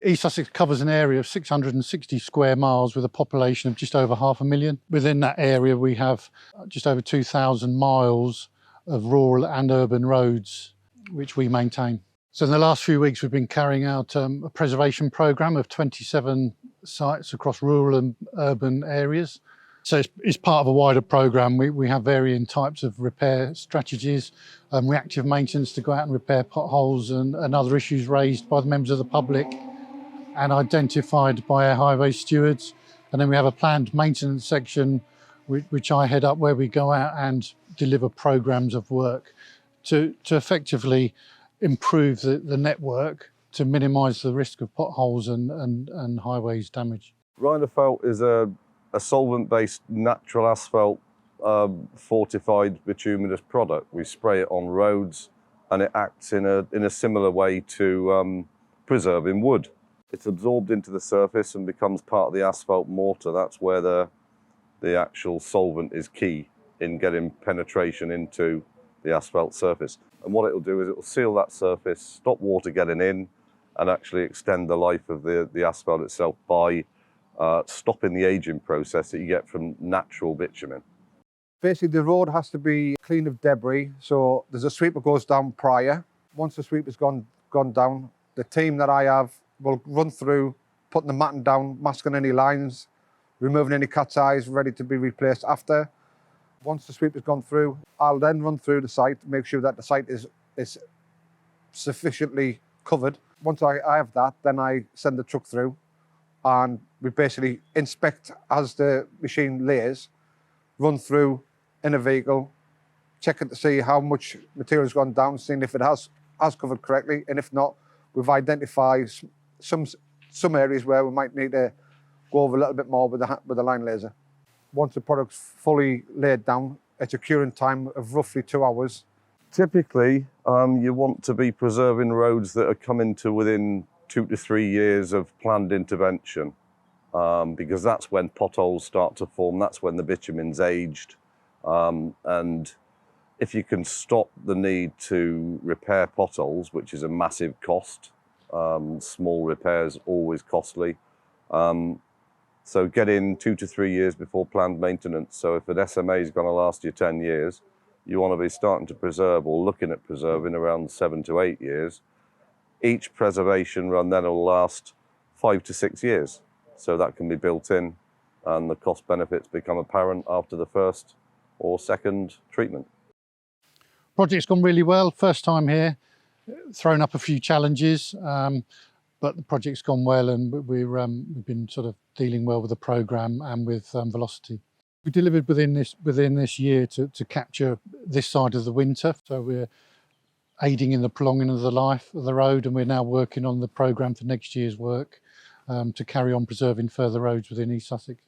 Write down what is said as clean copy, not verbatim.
East Sussex covers an area of 660 square miles with a population of just over 500,000. Within that area, we have just over 2,000 miles of rural and urban roads, which we maintain. So in the last few weeks, we've been carrying out a preservation programme of 27 sites across rural and urban areas. So it's part of a wider programme. We have varying types of repair strategies, reactive maintenance to go out and repair potholes and other issues raised by the members of the public and identified by our highway stewards. And then we have a planned maintenance section, which I head up, where we go out and deliver programmes of work to effectively improve the network to minimise the risk of potholes and highways damage. Rhinofelt is a solvent-based natural asphalt fortified bituminous product. We spray it on roads and it acts in a similar way to preserving wood. It's absorbed into the surface and becomes part of the asphalt mortar. That's where the actual solvent is key in getting penetration into the asphalt surface. And what it'll do is it'll seal that surface, stop water getting in, and actually extend the life of the asphalt itself by stopping the aging process that you get from natural bitumen. Basically, the road has to be clean of debris, so there's a sweeper goes down prior. Once the sweeper's gone down, the team that I have will run through, putting the matting down, masking any lines, removing any cat's eyes, ready to be replaced after. Once the sweeper's gone through, I'll then run through the site, make sure that the site is sufficiently covered. Once I have that, then I send the truck through and we basically inspect as the machine lays, run through in a vehicle, checking to see how much material's gone down, seeing if it has covered correctly, and if not, we've identified some areas where we might need to go over a little bit more with the line laser. Once the product's fully laid down, it's a curing time of roughly 2 hours. Typically, you want to be preserving roads that are coming to within 2 to 3 years of planned intervention, because that's when potholes start to form, that's when the bitumen's aged, and if you can stop the need to repair potholes, which is a massive cost, small repairs always costly, so get in 2 to 3 years before planned maintenance. So if an SMA is going to last you 10 years, you want to be starting to preserve or looking at preserving around 7 to 8 years. Each preservation run then will last 5 to 6 years. So that can be built in and the cost benefits become apparent after the first or second treatment. Project's gone really well. First time here, thrown up a few challenges, but the project's gone well and we've been sort of dealing well with the programme and with velocity. We delivered within this year to capture this side of the winter, so we're aiding in the prolonging of the life of the road, and we're now working on the programme for next year's work to carry on preserving further roads within East Sussex.